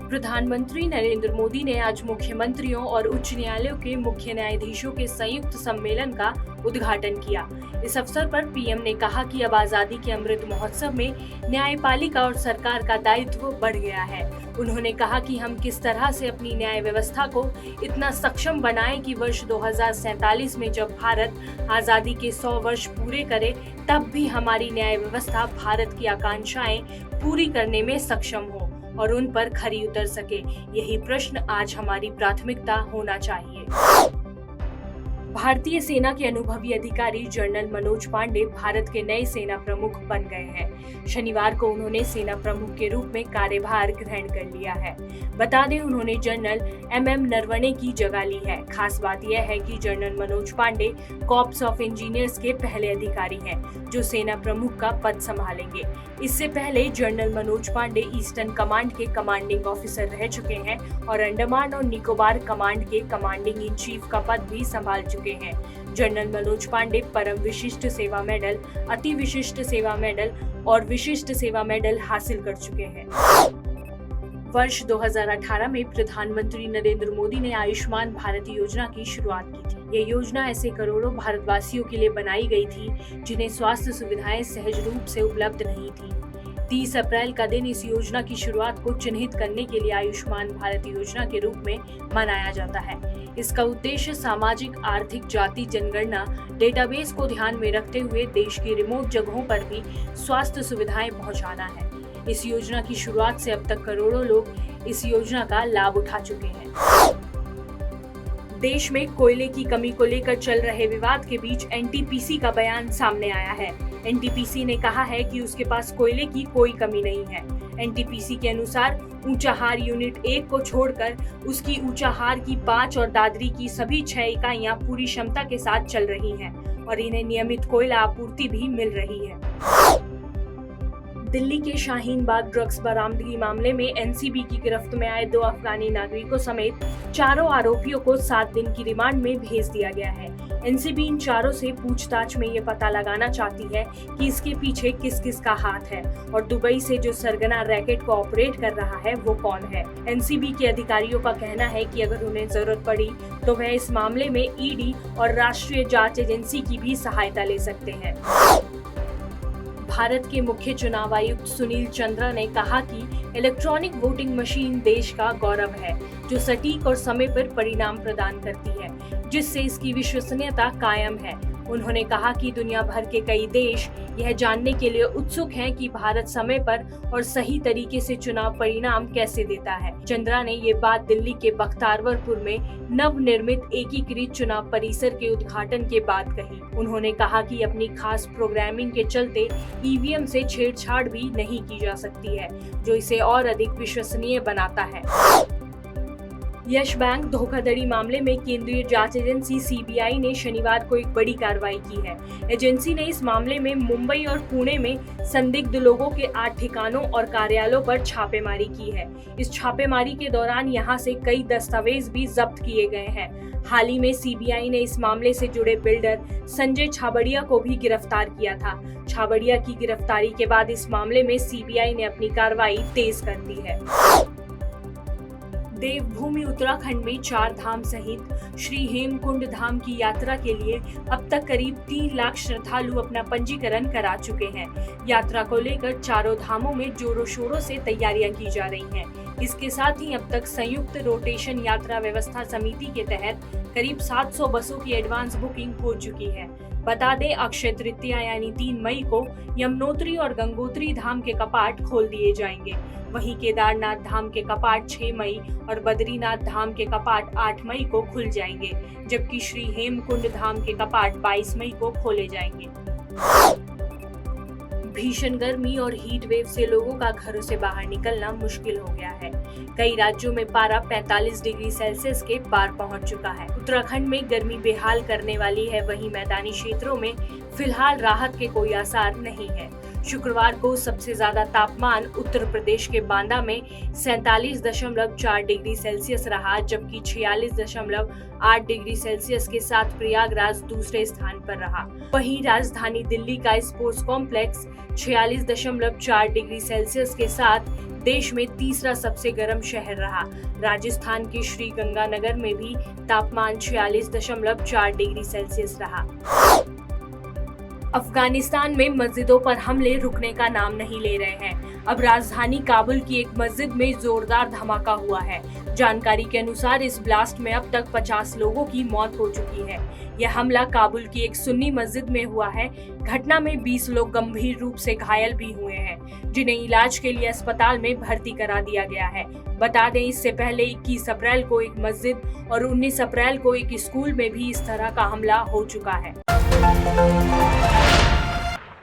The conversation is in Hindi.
प्रधानमंत्री नरेंद्र मोदी ने आज मुख्यमंत्रियों और उच्च न्यायालयों के मुख्य न्यायाधीशों के संयुक्त सम्मेलन का उद्घाटन किया। इस अवसर पर पीएम ने कहा कि अब आजादी के अमृत महोत्सव में न्यायपालिका और सरकार का दायित्व बढ़ गया है। उन्होंने कहा कि हम किस तरह से अपनी न्याय व्यवस्था को इतना सक्षम बनाएं कि वर्ष 2047 में जब भारत आजादी के 100 वर्ष पूरे करे, तब भी हमारी न्याय व्यवस्था भारत की आकांक्षाएं पूरी करने में सक्षम हो और उन पर खरी उतर सके। यही प्रश्न आज हमारी प्राथमिकता होना चाहिए। भारतीय सेना के अनुभवी अधिकारी जनरल मनोज पांडे भारत के नए सेना प्रमुख बन गए हैं। शनिवार को उन्होंने सेना प्रमुख के रूप में कार्यभार ग्रहण कर लिया है। बता दें, उन्होंने जनरल MM नरवणे की जगह ली है। खास बात यह है कि general Manoj Pande corps of engineers के पहले अधिकारी हैं जो सेना प्रमुख का पद संभालेंगे। इससे पहले general Manoj Pande eastern command के कमांडिंग ऑफिसर रह चुके हैं और अंडमान और निकोबार कमांड के कमांडिंग इन चीफ का पद भी संभाल चुके हैं। जनरल मनोज पांडे परम विशिष्ट सेवा मेडल, अति विशिष्ट सेवा मेडल और विशिष्ट सेवा मेडल हासिल कर चुके हैं। वर्ष 2018 में प्रधानमंत्री नरेंद्र मोदी ने आयुष्मान भारत योजना की शुरुआत की थी। ये योजना ऐसे करोड़ों भारतवासियों के लिए बनाई गई थी जिन्हें स्वास्थ्य सुविधाएं सहज रूप से उपलब्ध नहीं थी। 30 अप्रैल का दिन इस योजना की शुरुआत को चिन्हित करने के लिए आयुष्मान भारत योजना के रूप में मनाया जाता है। इसका उद्देश्य सामाजिक, आर्थिक, जाति जनगणना डेटाबेस को ध्यान में रखते हुए देश की रिमोट जगहों पर भी स्वास्थ्य सुविधाएं पहुंचाना है। इस योजना की शुरुआत से अब तक करोड़ों लोग इस योजना का लाभ उठा चुके हैं। देश में कोयले की कमी को लेकर चल रहे विवाद के बीच NTPC का बयान सामने आया है। NTPC ने कहा है कि उसके पास कोयले की कोई कमी नहीं है। NTPC के अनुसार ऊंचाहार यूनिट 1 को छोड़कर उसकी ऊंचाहार की 5 और दादरी की सभी 6 इकाइयां पूरी क्षमता के साथ चल रही हैं और इन्हें नियमित कोयला आपूर्ति भी मिल रही है। दिल्ली के शाहीन बाग ड्रग्स बरामदगी मामले में NCB की गिरफ्त में आए 2 अफगानी नागरिकों समेत चारों आरोपियों को 7 दिन की रिमांड में भेज दिया गया है। NCB इन चारों से पूछताछ में ये पता लगाना चाहती है कि इसके पीछे किस किस का हाथ है और दुबई से जो सरगना रैकेट को ऑपरेट कर रहा है वो कौन है। NCB के अधिकारियों का कहना है कि अगर उन्हें जरूरत पड़ी तो वह इस मामले में ED और राष्ट्रीय जांच एजेंसी की भी सहायता ले सकते हैं। भारत के मुख्य चुनाव आयुक्त सुनील चंद्रा ने कहा कि इलेक्ट्रॉनिक वोटिंग मशीन देश का गौरव है जो सटीक और समय पर परिणाम प्रदान करती है, जिससे इसकी विश्वसनीयता कायम है। उन्होंने कहा कि दुनिया भर के कई देश यह जानने के लिए उत्सुक हैं कि भारत समय पर और सही तरीके से चुनाव परिणाम कैसे देता है। चंद्रा ने ये बात दिल्ली के बख्तावरपुर में नवनिर्मित एकीकृत चुनाव परिसर के उद्घाटन के बाद कही। उन्होंने कहा कि अपनी खास प्रोग्रामिंग के चलते EVM से छेड़छाड़ भी नहीं की जा सकती है, जो इसे और अधिक विश्वसनीय बनाता है। यस बैंक धोखाधड़ी मामले में केंद्रीय जांच एजेंसी CBI ने शनिवार को एक बड़ी कार्रवाई की है। एजेंसी ने इस मामले में मुंबई और पुणे में संदिग्ध लोगों के 8 ठिकानों और कार्यालयों पर छापेमारी की है। इस छापेमारी के दौरान यहां से कई दस्तावेज भी जब्त किए गए हैं। हाल ही में CBI ने इस मामले से जुड़े बिल्डर संजय छाबड़िया को भी गिरफ्तार किया था। छाबड़िया की गिरफ्तारी के बाद इस मामले में CBI ने अपनी कार्रवाई तेज कर दी है। देवभूमि उत्तराखंड में 4 धाम सहित श्री हेमकुंड धाम की यात्रा के लिए अब तक करीब 3 लाख श्रद्धालु अपना पंजीकरण करा चुके हैं। यात्रा को लेकर चारों धामों में जोरों शोरों से तैयारियां की जा रही हैं। इसके साथ ही अब तक संयुक्त रोटेशन यात्रा व्यवस्था समिति के तहत करीब 700 बसों की एडवांस बुकिंग हो चुकी है। बता दें, अक्षय तृतीया यानी 3 मई को यमुनोत्री और गंगोत्री धाम के कपाट खोल दिए जाएंगे। वहीं केदारनाथ धाम के कपाट 6 मई और बद्रीनाथ धाम के कपाट 8 मई को खुल जाएंगे, जबकि श्री हेमकुंड धाम के कपाट 22 मई को खोले जाएंगे। भीषण गर्मी और हीट वेव से लोगों का घरों से बाहर निकलना मुश्किल हो गया है। कई राज्यों में पारा 45 डिग्री सेल्सियस के पार पहुंच चुका है। उत्तराखंड में गर्मी बेहाल करने वाली है, वहीं मैदानी क्षेत्रों में फिलहाल राहत के कोई आसार नहीं है। शुक्रवार को सबसे ज्यादा तापमान उत्तर प्रदेश के बांदा में 47.4 डिग्री सेल्सियस रहा, जबकि 46.8 डिग्री सेल्सियस के साथ प्रयागराज दूसरे स्थान पर रहा। वहीं राजधानी दिल्ली का स्पोर्ट्स कॉम्प्लेक्स 46.4 डिग्री सेल्सियस के साथ देश में तीसरा सबसे गर्म शहर रहा। राजस्थान के श्री गंगानगर में भी तापमान 46.4 डिग्री सेल्सियस रहा। अफगानिस्तान में मस्जिदों पर हमले रुकने का नाम नहीं ले रहे हैं। अब राजधानी काबुल की एक मस्जिद में जोरदार धमाका हुआ है। जानकारी के अनुसार इस ब्लास्ट में अब तक 50 लोगों की मौत हो चुकी है। यह हमला काबुल की एक सुन्नी मस्जिद में हुआ है। घटना में 20 लोग गंभीर रूप से घायल भी हुए हैं, जिन्हें इलाज के लिए अस्पताल में भर्ती करा दिया गया है। बता दें, इससे पहले 21 अप्रैल को एक मस्जिद और 19 अप्रैल को एक स्कूल में भी इस तरह का हमला हो चुका है।